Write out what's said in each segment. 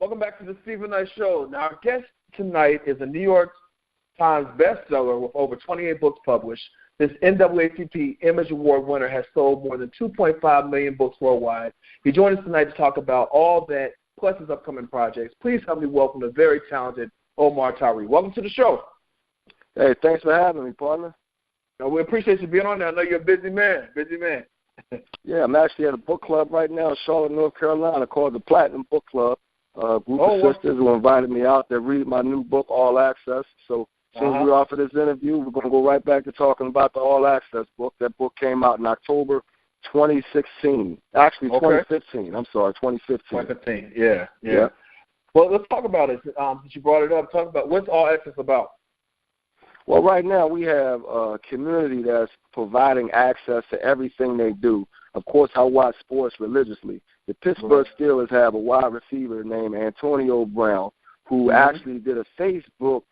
Welcome back to the Stephen Knight Show. Now, our guest tonight is a New York Times bestseller with over 28 books published. This NAACP Image Award winner has sold more than 2.5 million books worldwide. He joined us tonight to talk about all that, plus his upcoming projects. Please help me welcome the very talented Omar Tyree. Welcome to the show. Hey, thanks for having me, partner. We appreciate you being on there. I know you're a busy man. Yeah, I'm actually at a book club right now in Charlotte, North Carolina, called the Platinum Book Club. A group of sisters who invited me out to read my new book, All Access. So as soon as we're off of this interview, we're going to go right back to talking about the All Access book. That book came out in October 2016. Actually, 2015. I'm sorry, 2015. 2015, yeah. Well, let's talk about it. Since you brought it up, talk about what's All Access about. Well, right now we have a community that's providing access to everything they do. Of course, I watch sports religiously. The Pittsburgh Steelers have a wide receiver named Antonio Brown, who actually did a Facebook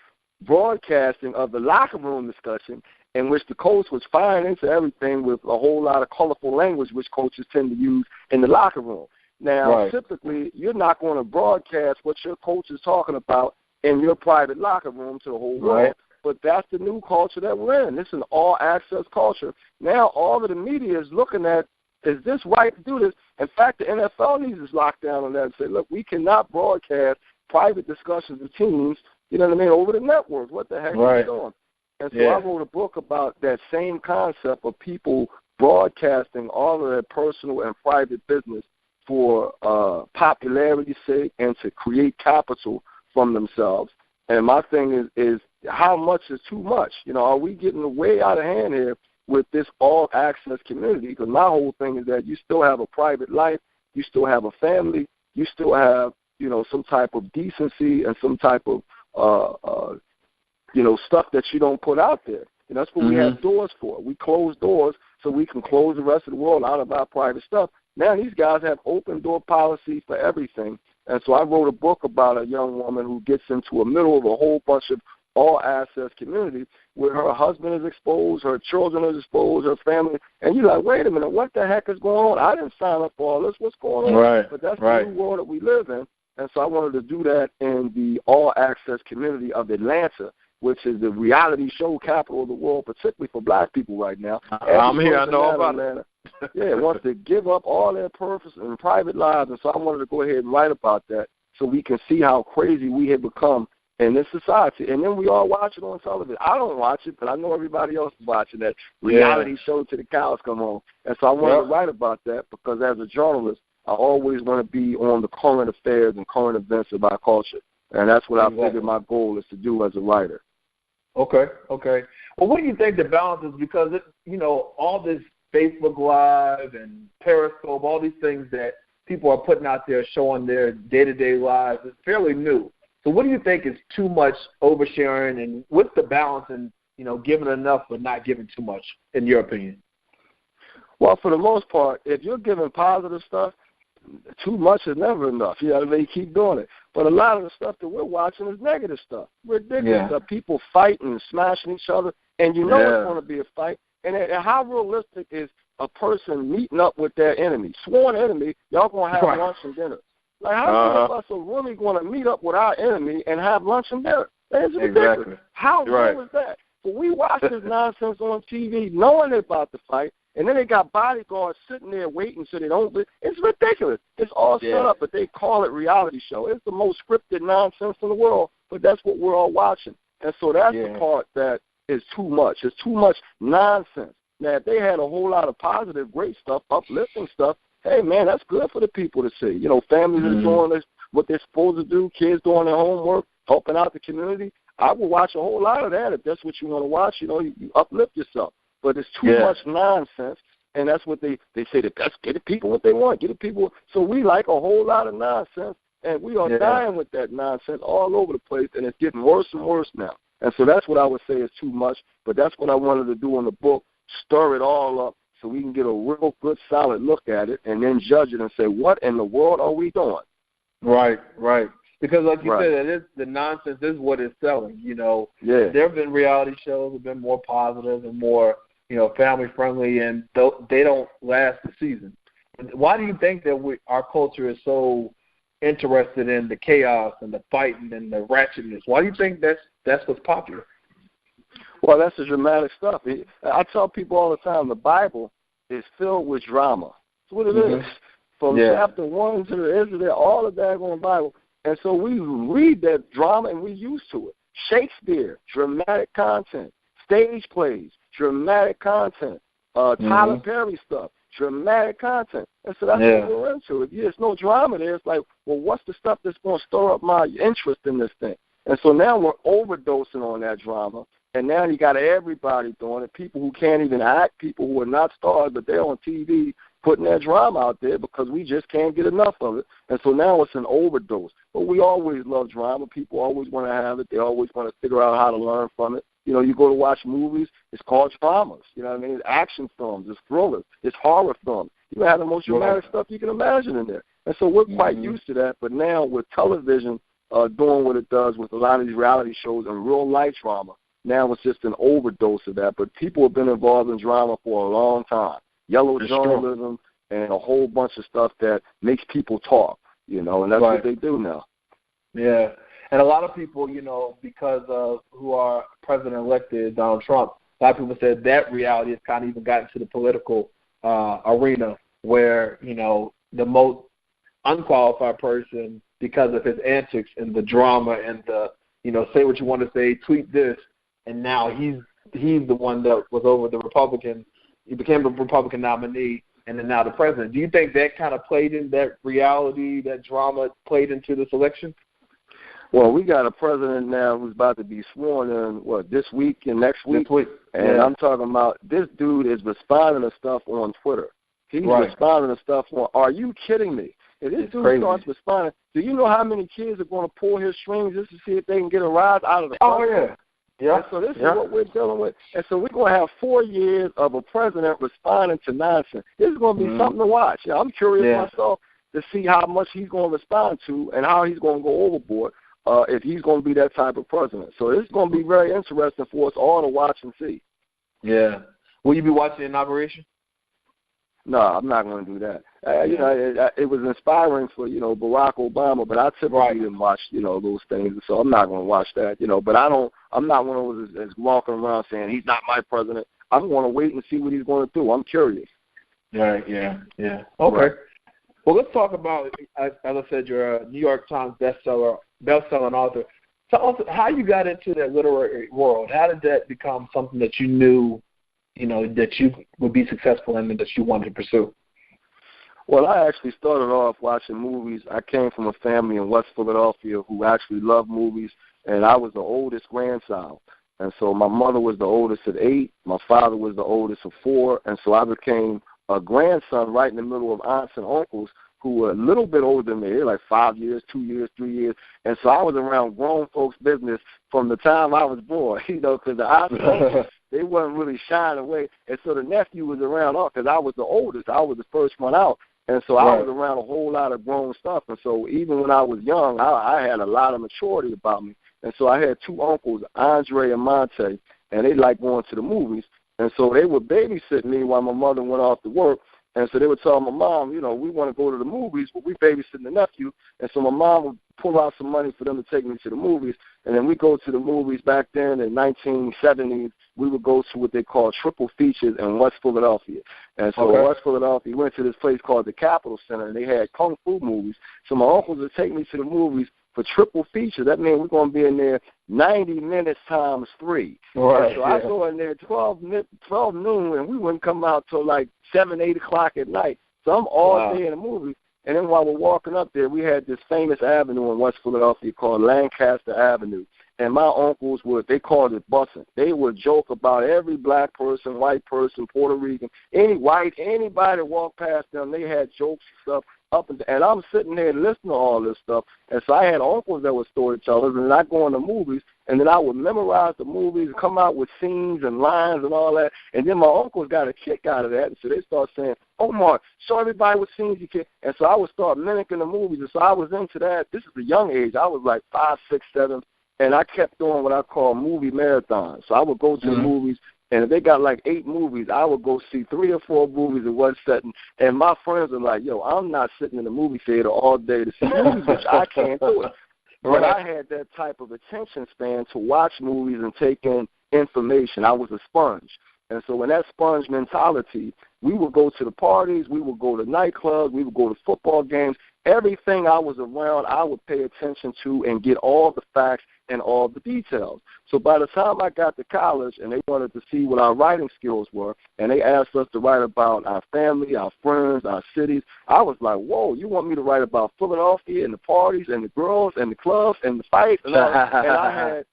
broadcasting of the locker room discussion in which the coach was firing into everything with a whole lot of colorful language, which coaches tend to use in the locker room. Now, typically, you're not going to broadcast what your coach is talking about in your private locker room to the whole world. But that's the new culture that we're in. This is an all-access culture. Now all of the media is looking at, is this right to do this? In fact, the NFL needs to lock down on that and say, look, we cannot broadcast private discussions of teams, you know what I mean, over the network. What the heck are you doing? And so I wrote a book about that same concept of people broadcasting all of their personal and private business for popularity's sake and to create capital from themselves. And my thing is how much is too much? You know, are we getting way out of hand here with this all-access community? Because my whole thing is that you still have a private life, you still have a family, you still have, you know, some type of decency and some type of, you know, stuff that you don't put out there. And that's what we have doors for. We close doors so we can close the rest of the world out of our private stuff. Now these guys have open door policy for everything. And so I wrote a book about a young woman who gets into the middle of a whole bunch of all-access community where her husband is exposed, her children are exposed, her family. And you're like, wait a minute, what the heck is going on? I didn't sign up for all this. What's going on? But that's the new world that we live in. And so I wanted to do that in the all-access community of Atlanta, which is the reality show capital of the world, particularly for black people right now. I'm here. I know about it. Wants to give up all their purpose and private lives. And so I wanted to go ahead and write about that so we can see how crazy we have become in this society. And then we all watch it on television. I don't watch it, but I know everybody else is watching that reality show till the cows come home. And so I wanted to write about that because as a journalist, I always want to be on the current affairs and current events of our culture. And that's what I figured my goal is to do as a writer. Okay. Well, what do you think the balance is? Because, you know, all this Facebook Live and Periscope, all these things that people are putting out there showing their day-to-day lives is fairly new. So what do you think is too much oversharing, and what's the balance in, you know, giving enough but not giving too much, in your opinion? Well, for the most part, if you're giving positive stuff, too much is never enough. You know, they keep doing it. But a lot of the stuff that we're watching is negative stuff. Ridiculous stuff. People fighting and smashing each other, and you know it's going to be a fight. And how realistic is a person meeting up with their enemy, sworn enemy? Y'all going to have lunch and dinner. Like, how many of us are really going to meet up with our enemy and have lunch and dinner? That's ridiculous. How real is that? But we watch this nonsense on TV knowing they're about to fight, and then they got bodyguards sitting there waiting so they don't. It's ridiculous. It's all set up, but they call it reality show. It's the most scripted nonsense in the world, but that's what we're all watching. And so that's the part that is too much. It's too much nonsense. Now, if they had a whole lot of positive, great stuff, uplifting stuff, hey, man, that's good for the people to see. You know, families are doing what they're supposed to do, kids doing their homework, helping out the community. I will watch a whole lot of that if that's what you want to watch. You know, you uplift yourself. But it's too much nonsense, and that's what they say. That that's get the people what they want, get the people. So we like a whole lot of nonsense, and we are dying with that nonsense all over the place, and it's getting worse and worse now. And so that's what I would say is too much, but that's what I wanted to do in the book, stir it all up so we can get a real good, solid look at it and then judge it and say, what in the world are we doing? Right. Because like you said, the nonsense is what is selling, you know. There have been reality shows that have been more positive and more, you know, family-friendly, and they don't last the season. Why do you think that our culture is so interested in the chaos and the fighting and the ratchetness? Why do you think that's what's popular? Well, that's the dramatic stuff. I tell people all the time, the Bible is filled with drama. That's what it is. From chapter 1 to the end of it, all of that on the Bible. And so we read that drama and we're used to it. Shakespeare, dramatic content. Stage plays, dramatic content. Tyler Perry stuff, dramatic content. And so that's what we're into. If there's no drama there, it's like, well, what's the stuff that's going to stir up my interest in this thing? And so now we're overdosing on that drama. And now you got everybody doing it, people who can't even act, people who are not stars, but they're on TV putting their drama out there because we just can't get enough of it. And so now it's an overdose. But we always love drama. People always want to have it. They always want to figure out how to learn from it. You know, you go to watch movies, it's called dramas. You know what I mean? It's action films, it's thrillers, it's horror films. You have the most dramatic stuff you can imagine in there. And so we're quite used to that. But now with television doing what it does with a lot of these reality shows and real-life drama, now it's just an overdose of that. But people have been involved in drama for a long time. Yellow journalism and a whole bunch of stuff that makes people talk, you know, and that's what they do now. Yeah. And a lot of people, you know, because of who our president-elect is, Donald Trump, a lot of people said that reality has kind of even gotten to the political arena where, you know, the most unqualified person, because of his antics and the drama and the, you know, say what you want to say, tweet this, and now he's the one that was over the Republican. He became the Republican nominee, and then now the president. Do you think that kind of played in that reality, that drama played into this election? Well, we got a president now who's about to be sworn in, this week and next week? And I'm talking about this dude is responding to stuff on Twitter. He's responding to stuff on, are you kidding me? If this dude starts responding, do you know how many kids are going to pull his strings just to see if they can get a rise out of the president? And so this is what we're dealing with. And so we're going to have 4 years of a president responding to nonsense. This is going to be something to watch. Yeah, I'm curious myself to see how much he's going to respond to and how he's going to go overboard if he's going to be that type of president. So this is going to be very interesting for us all to watch and see. Yeah. Will you be watching the inauguration? No, I'm not going to do that. You know, it was inspiring for, you know, Barack Obama, but I typically didn't watch, you know, those things. So I'm not going to watch that, you know. But I'm not one of those that's walking around saying he's not my president. I'm going to wait and see what he's going to do. I'm curious. Yeah. Okay. Well, let's talk about, as I said, you're a New York Times best-selling author. Tell us how you got into that literary world. How did that become something that you knew, you know, that you would be successful in and that you wanted to pursue? Well, I actually started off watching movies. I came from a family in West Philadelphia who actually loved movies, and I was the oldest grandchild. And so my mother was the oldest of 8. My father was the oldest of 4. And so I became a grandson right in the middle of aunts and uncles who were a little bit older than me. They were like 5 years, 2 years, 3 years. And so I was around grown folks' business from the time I was born, you know, because the aunts and uncles, they wasn't really shying away. And so the nephew was around because I was the oldest. I was the first one out. And so I was around a whole lot of grown stuff. And so even when I was young, I had a lot of maturity about me. And so I had 2 uncles, Andre and Monte, and they liked going to the movies. And so they would babysit me while my mother went off to work. And so they would tell my mom, you know, we want to go to the movies, but we babysitting the nephew. And so my mom would pull out some money for them to take me to the movies. And then we go to the movies back then in 1970s. We would go to what they call triple features in West Philadelphia. And so in West Philadelphia, we went to this place called the Capitol Center, and they had kung fu movies. So my uncles would take me to the movies for triple feature. That means we're going to be in there 90 minutes times 3. Right, so I go in there 12 noon, and we wouldn't come out till like 7, 8 o'clock at night. So I'm all day in the movie. And then while we're walking up there, we had this famous avenue in West Philadelphia called Lancaster Avenue. And my uncles they called it bussing. They would joke about every black person, white person, Puerto Rican, anybody that walked past them, they had jokes and stuff up and I'm sitting there listening to all this stuff. And so I had uncles that were storytellers, and I go in the movies, and then I would memorize the movies and come out with scenes and lines and all that. And then my uncles got a kick out of that, and so they start saying, Omar, show everybody what scenes you can. And so I would start mimicking the movies, and so I was into that. This is a young age. I was like 5, 6, 7. And I kept doing what I call movie marathons. So I would go to the movies And if they got like 8 movies, I would go see 3 or 4 movies in one setting. And my friends are like, yo, I'm not sitting in the movie theater all day to see movies, which I can't do it. But I had that type of attention span to watch movies and take in information. I was a sponge. And so in that sponge mentality, we would go to the parties, we would go to nightclubs, we would go to football games. Everything I was around, I would pay attention to and get all the facts and all the details. So by the time I got to college and they wanted to see what our writing skills were, and they asked us to write about our family, our friends, our cities, I was like, whoa, you want me to write about Philadelphia and the parties and the girls and the clubs and the fights? And I had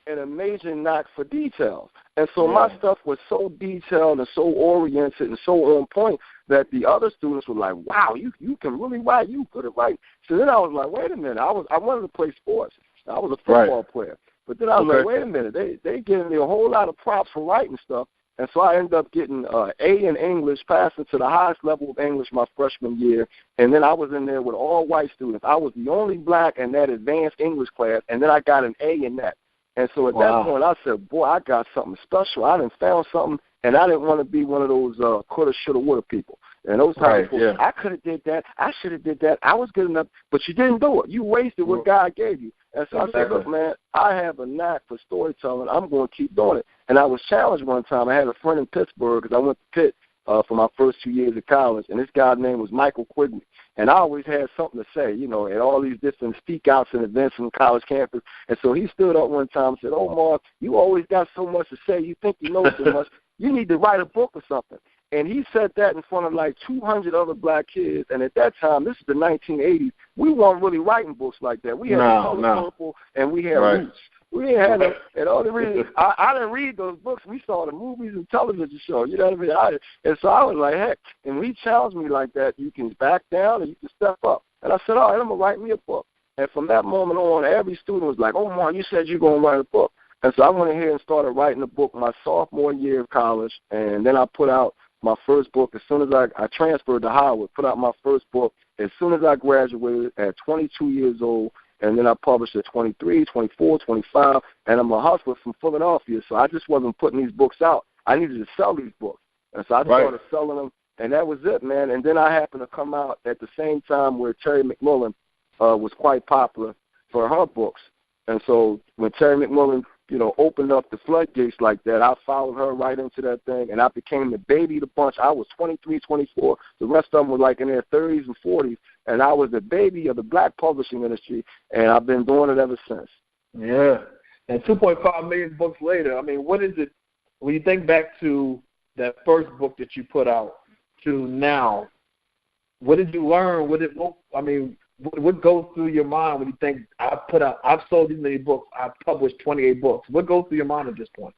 an amazing knack for details. And so my stuff was so detailed and so oriented and so on point that the other students were like, wow, you can really write. You good at writing. So then I was like, wait a minute. I wanted to play sports. I was a football player. But then I was like, wait a minute. They giving me a whole lot of props for writing stuff. And so I ended up getting A in English, passing to the highest level of English my freshman year. And then I was in there with all white students. I was the only black in that advanced English class, and then I got an A in that. And so at that point, I said, boy, I got something special. I done found something, and I didn't want to be one of those coulda, shoulda, woulda people. And those type of people, I could have did that. I should have did that. I was good enough, but you didn't do it. You wasted what God gave you. And so I said, look, man, I have a knack for storytelling. I'm going to keep doing it. And I was challenged one time. I had a friend in Pittsburgh because I went to Pitt for my first 2 years of college, and this guy's name was Michael Quigley. And I always had something to say, you know, at all these different speak-outs and events on college campus. And so he stood up one time and said, Omar, you always got so much to say. You think you know so much. You need to write a book or something. And he said that in front of like 200 other black kids. And at that time, this is the 1980s, we weren't really writing books like that. We had Color Purple and we had Roots. We didn't have them. And all the reason I didn't read those books. We saw the movies and television shows. You know what I mean? And so I was like, heck. And when he challenged me like that, you can back down and you can step up. And I said, all right, I'm going to write me a book. And from that moment on, every student was like, Omar, you said you're going to write a book. And so I went ahead and started writing a book my sophomore year of college. And then I put out my first book as soon as I transferred to Howard, put out my first book as soon as I graduated at 22 years old. And then I published at 23, 24, 25, and I'm a hustler from Philadelphia, so I just wasn't putting these books out. I needed to sell these books. And so I started selling them, and that was it, man. And then I happened to come out at the same time where Terry McMillan was quite popular for her books. And so when Terry McMillan, you know, opened up the floodgates like that, I followed her right into that thing, and I became the baby of the bunch. I was 23, 24. The rest of them were like in their 30s and 40s, and I was the baby of the black publishing industry, and I've been doing it ever since. Yeah. And 2.5 million books later, I mean, what is it, when you think back to that first book that you put out to now, what did you learn? What goes through your mind when you think, I've sold these many books, I've published 28 books? What goes through your mind at this point?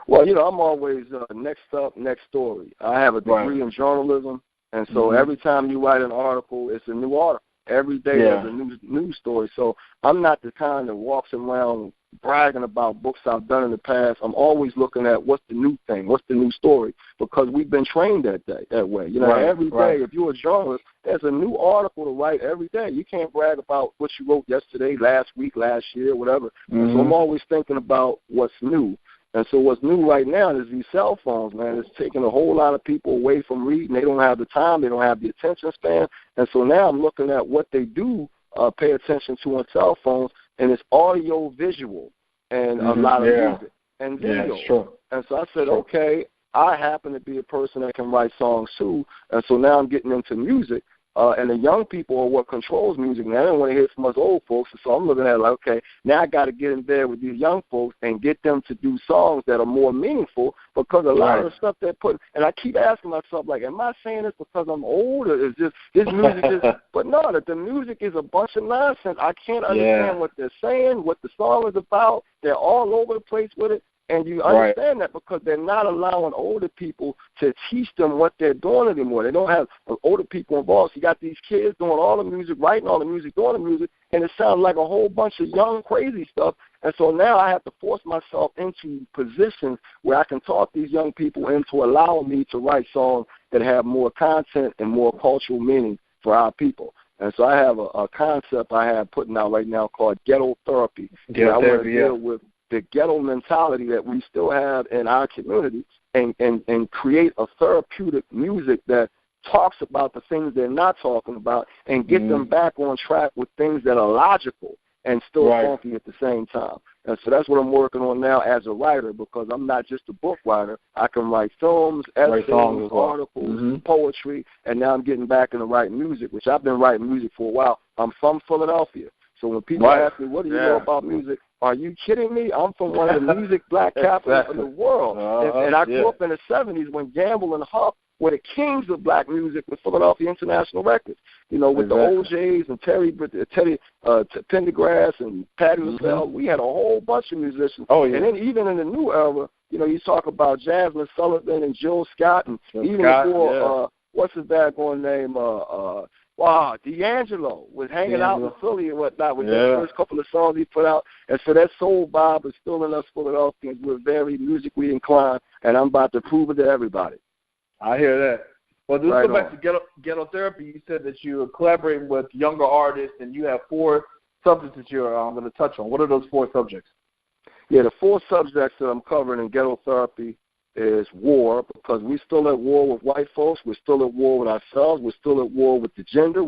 Well, you know, I'm always next up, next story. I have a degree in journalism, and so every time you write an article, it's a new article. Every day there's a new news story. So I'm not the kind that walks around bragging about books I've done in the past. I'm always looking at what's the new thing, what's the new story, because we've been trained that way. You know, every day, if you're a journalist, there's a new article to write every day. You can't brag about what you wrote yesterday, last week, last year, whatever. And so I'm always thinking about what's new. And so what's new right now is these cell phones, man. It's taking a whole lot of people away from reading. They don't have the time. They don't have the attention span. And so now I'm looking at what they do pay attention to on cell phones, and it's audio, visual, and a lot of music and video. Yeah, sure. And so I said, okay, I happen to be a person that can write songs too. And so now I'm getting into music. And the young people are what controls music. Now, I don't want to hear from us old folks, so I'm looking at it like, okay, now I got to get in there with these young folks and get them to do songs that are more meaningful, because a lot of the stuff they're putting, and I keep asking myself, like, am I saying this because I'm old, or is this music is, but no, that the music is a bunch of nonsense. I can't understand what they're saying, what the song is about. They're all over the place with it. And you understand that because they're not allowing older people to teach them what they're doing anymore. They don't have older people involved. So you got these kids doing all the music, writing all the music, doing the music, and it sounds like a whole bunch of young, crazy stuff. And so now I have to force myself into positions where I can talk these young people into allowing me to write songs that have more content and more cultural meaning for our people. And so I have a concept I have putting out right now called ghetto therapy. I want to deal with the ghetto mentality that we still have in our community and create a therapeutic music that talks about the things they're not talking about and get them back on track with things that are logical and still funky at the same time. And so that's what I'm working on now as a writer, because I'm not just a book writer. I can write films, essays, articles, poetry, and now I'm getting back into writing music, which I've been writing music for a while. I'm from Philadelphia. So when people ask me, what do you know about music? Are you kidding me? I'm from one of the music black capitals in the world. And I grew up in the 70s when Gamble and Huff were the kings of black music with Philadelphia International Records. You know, with the OJs and Teddy Pendergrass and Patti LaBelle, we had a whole bunch of musicians. And then even in the new era, you know, you talk about Jasmine Sullivan and Jill Scott, and even before, what's his daggone name, D'Angelo was hanging out in Philly and whatnot with the first couple of songs he put out. And so that soul vibe is still in us Philadelphians. We're very musically inclined, and I'm about to prove it to everybody. I hear that. Well, let's go back to ghetto therapy. You said that you're collaborating with younger artists, and you have 4 subjects that you're going to touch on. What are those 4 subjects? Yeah, the 4 subjects that I'm covering in ghetto therapy is war, because we're still at war with white folks. We're still at war with ourselves. We're still at war with the gender.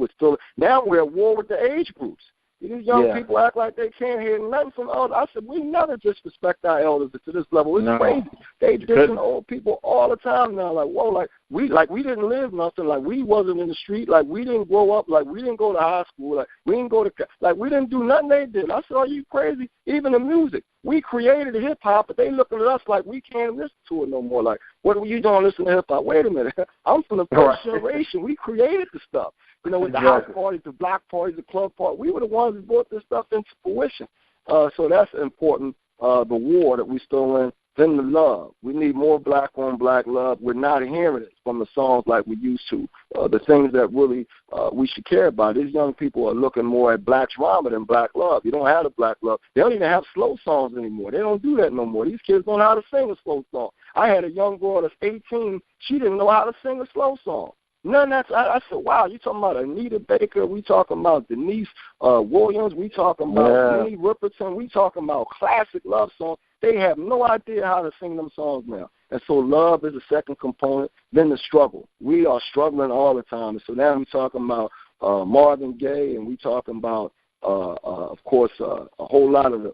Now we're at war with the age groups. These young people act like they can't hear nothing from others. I said, we never disrespect our elders to this level. It's crazy. They dissing old people all the time now. Like, whoa, like we didn't live nothing. Like, we wasn't in the street. Like, we didn't grow up. Like, we didn't go to high school. Like, we didn't go to, like, we didn't do nothing they did. I said, are you crazy? Even the music. We created hip-hop, but they looking at us like we can't listen to it no more. Like, what are you doing listening to hip-hop? Wait a minute. I'm from the first generation. We created the stuff. You know, with the house parties, the block parties, the club parties, we were the ones who brought this stuff into fruition. So that's important, the war that we still in. Then the love. We need more black-on-black love. We're not hearing it from the songs like we used to. The things that really we should care about. These young people are looking more at black drama than black love. You don't have the black love. They don't even have slow songs anymore. They don't do that no more. These kids don't know how to sing a slow song. I had a young girl that's 18. She didn't know how to sing a slow song. None of that. I said, wow, you talking about Anita Baker, we talking about Denise Williams, we talking about Minnie Riperton, we talking about classic love songs. They have no idea how to sing them songs now. And so love is the second component. Then the struggle. We are struggling all the time. And so now we're talking about Marvin Gaye, and we talking about, of course, a whole lot of the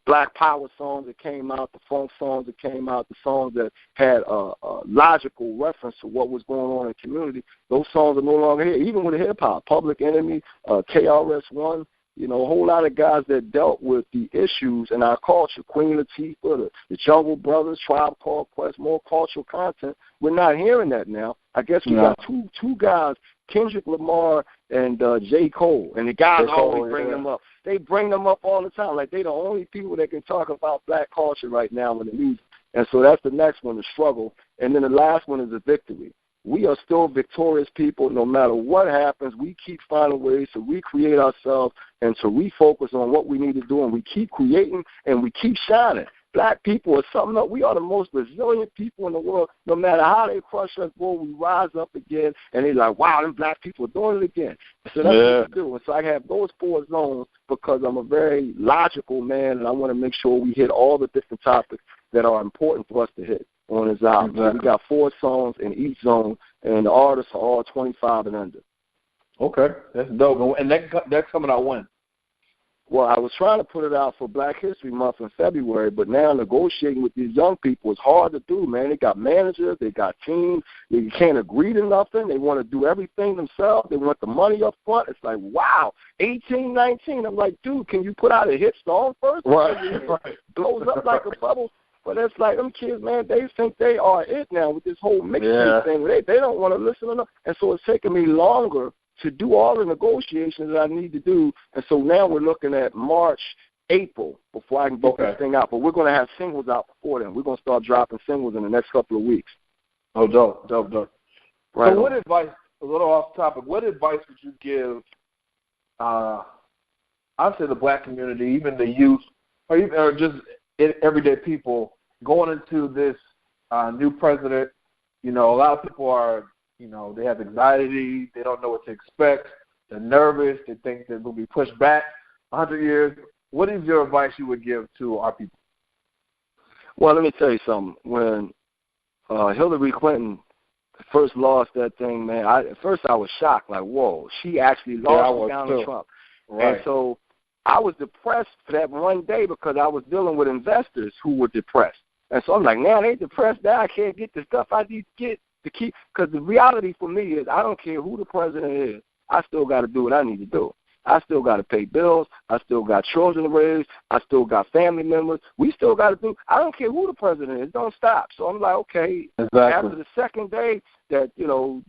black power songs that came out, the funk songs that came out, the songs that had a logical reference to what was going on in the community. Those songs are no longer here. Even with hip-hop, Public Enemy, KRS-One, you know, a whole lot of guys that dealt with the issues in our culture, Queen Latifah, the Jungle Brothers, Tribe Called Quest, more cultural content. We're not hearing that now. I guess we got two guys, Kendrick Lamar and J. Cole, and the guys always bring them up. They bring them up all the time, like they the only people that can talk about black culture right now in the music. And so that's the next one, the struggle. And then the last one is the victory. We are still victorious people no matter what happens. We keep finding ways to recreate ourselves and to refocus on what we need to do, and we keep creating and we keep shining. Black people are something else. We are the most resilient people in the world. No matter how they crush us, boy, we rise up again, and they're like, wow, them black people are doing it again. So that's what we do. And so I have those 4 zones because I'm a very logical man, and I want to make sure we hit all the different topics that are important for us to hit on his album. So we got 4 songs in each zone, and the artists are all 25 and under. Okay, that's dope. And that's coming out when? Well, I was trying to put it out for Black History Month in February, but now negotiating with these young people is hard to do, man. They got managers, they got teams, they can't agree to nothing. They want to do everything themselves. They want the money up front. It's like, wow, 18, 19. I'm like, dude, can you put out a hit song first? Right. Blows up like a bubble. But it's like them kids, man, they think they are it now with this whole mixtape thing. They don't want to listen to them. And so it's taking me longer to do all the negotiations that I need to do. And so now we're looking at March, April before I can get this thing out. But we're going to have singles out before then. We're going to start dropping singles in the next couple of weeks. Oh, dope. Right. So what advice, a little off topic, what advice would you give, I'd say the black community, even the youth, or just everyday people going into this new president? You know, a lot of people are, you know, they have anxiety. They don't know what to expect. They're nervous. They think they're going to be pushed back 100 years. what is your advice you would give to our people? Well, let me tell you something. When Hillary Clinton first lost that thing, man, at first I was shocked, like, whoa, she actually lost to Donald Trump. Right. And so I was depressed for that one day because I was dealing with investors who were depressed. And so I'm like, man, they depressed now. I can't get the stuff I need to get to keep. Because the reality for me is I don't care who the president is. I still got to do what I need to do. I still got to pay bills. I still got children to raise. I still got family members. We still got to do. I don't care who the president is. Don't stop. So I'm like, okay. Exactly. After the second day that,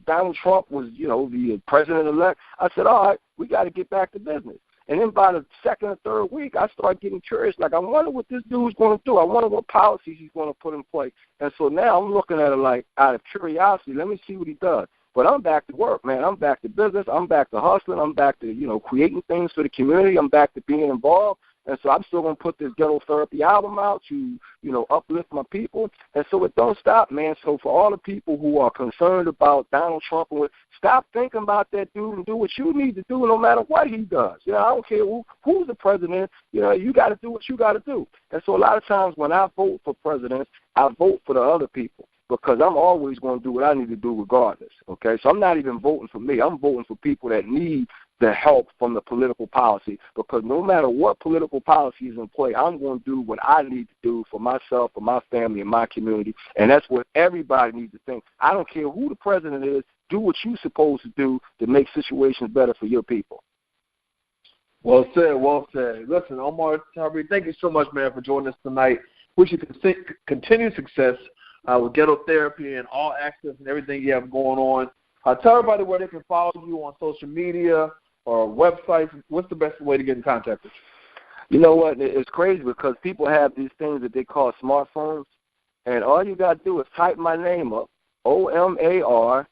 Donald Trump was, the president-elect, I said, all right, we got to get back to business. And then by the second or third week, I started getting curious. Like, I wonder what this dude's going to do. I wonder what policies he's going to put in place. And so now I'm looking at it like out of curiosity. Let me see what he does. But I'm back to work, man. I'm back to business. I'm back to hustling. I'm back to, creating things for the community. I'm back to being involved. And so I'm still going to put this Ghetto Therapy album out to, uplift my people. And so it don't stop, man. So for all the people who are concerned about Donald Trump, stop thinking about that dude and do what you need to do no matter what he does. I don't care who's the president. You got to do what you got to do. And so a lot of times when I vote for presidents, I vote for the other people, because I'm always going to do what I need to do regardless, okay? So I'm not even voting for me. I'm voting for people that need the help from the political policy, because no matter what political policy is in play, I'm going to do what I need to do for myself, for my family, and my community, and that's what everybody needs to think. I don't care who the president is. Do what you're supposed to do to make situations better for your people. Well said, well said. Listen, Omar Tyree, thank you so much, man, for joining us tonight. Wish you continued success with Ghetto Therapy and all access and everything you have going on. Tell everybody where they can follow you on social media or websites. What's the best way to get in contact with you? You know what? It's crazy because people have these things that they call smartphones, and all you got to do is type my name up, OmarTyree,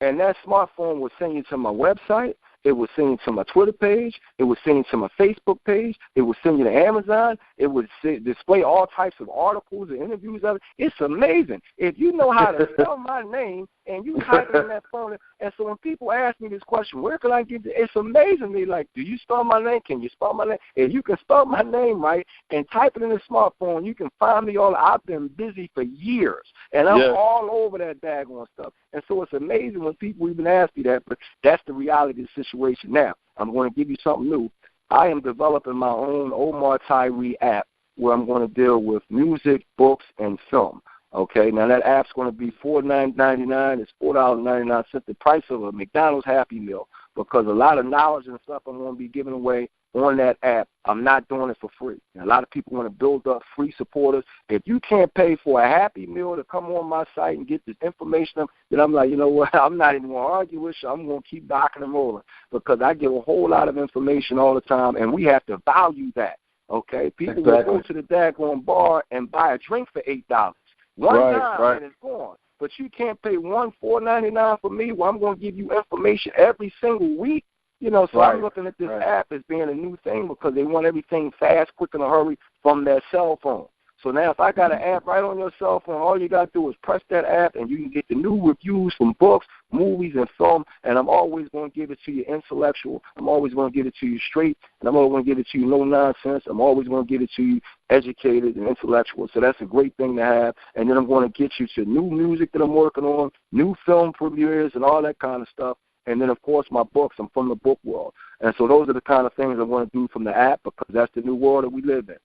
and that smartphone will send you to my website. It will send you to my Twitter page. It will send you to my Facebook page. It will send you to Amazon. It will display all types of articles and interviews of it. It's amazing. If you know how to spell my name and you type it in that phone, and so when people ask me this question, where can I get it? It's amazing me. Like, do you spell my name? Can you spell my name? If you can spell my name right and type it in a smartphone, you can find me all. I've been busy for years, and I'm all over that daggone stuff. And so it's amazing when people even ask me that, but that's the reality of the situation. Now, I'm going to give you something new. I am developing my own Omar Tyree app where I'm going to deal with music, books, and film. Okay, now that app's going to be $4.99. It's $4.99, the price of a McDonald's Happy Meal, because a lot of knowledge and stuff I'm going to be giving away on that app. I'm not doing it for free. And a lot of people want to build up free supporters. If you can't pay for a Happy Meal to come on my site and get this information, then I'm like, you know what, I'm not even going to argue with you. I'm going to keep knocking and rolling, because I give a whole lot of information all the time, and we have to value that. Okay, people will go to the daggone bar and buy a drink for $8. One time and it's gone. But you can't pay $4.99 for me. Well, I'm going to give you information every single week. So I'm looking at this app as being a new thing, because they want everything fast, quick, in a hurry from their cell phone. So now if I got an app right on your cell phone, all you got to do is press that app, and you can get the new reviews from books, movies, and film, and I'm always going to give it to you intellectual. I'm always going to give it to you straight, and I'm always going to give it to you no nonsense. I'm always going to give it to you educated and intellectual. So that's a great thing to have. And then I'm going to get you to new music that I'm working on, new film premieres, and all that kind of stuff. And then, of course, my books. I'm from the book world. And so those are the kind of things I want to do from the app, because that's the new world that we live in.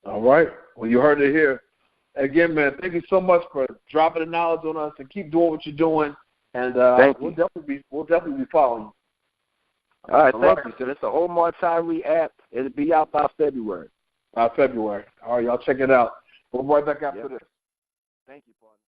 All right. Well, you heard it here. Again, man, thank you so much for dropping the knowledge on us, and keep doing what you're doing. And we'll definitely be following you. All right, thank you. So that's the Omar Tyree app. It'll be out by February. February. All right, y'all check it out. We'll be right back after this. Thank you, partner.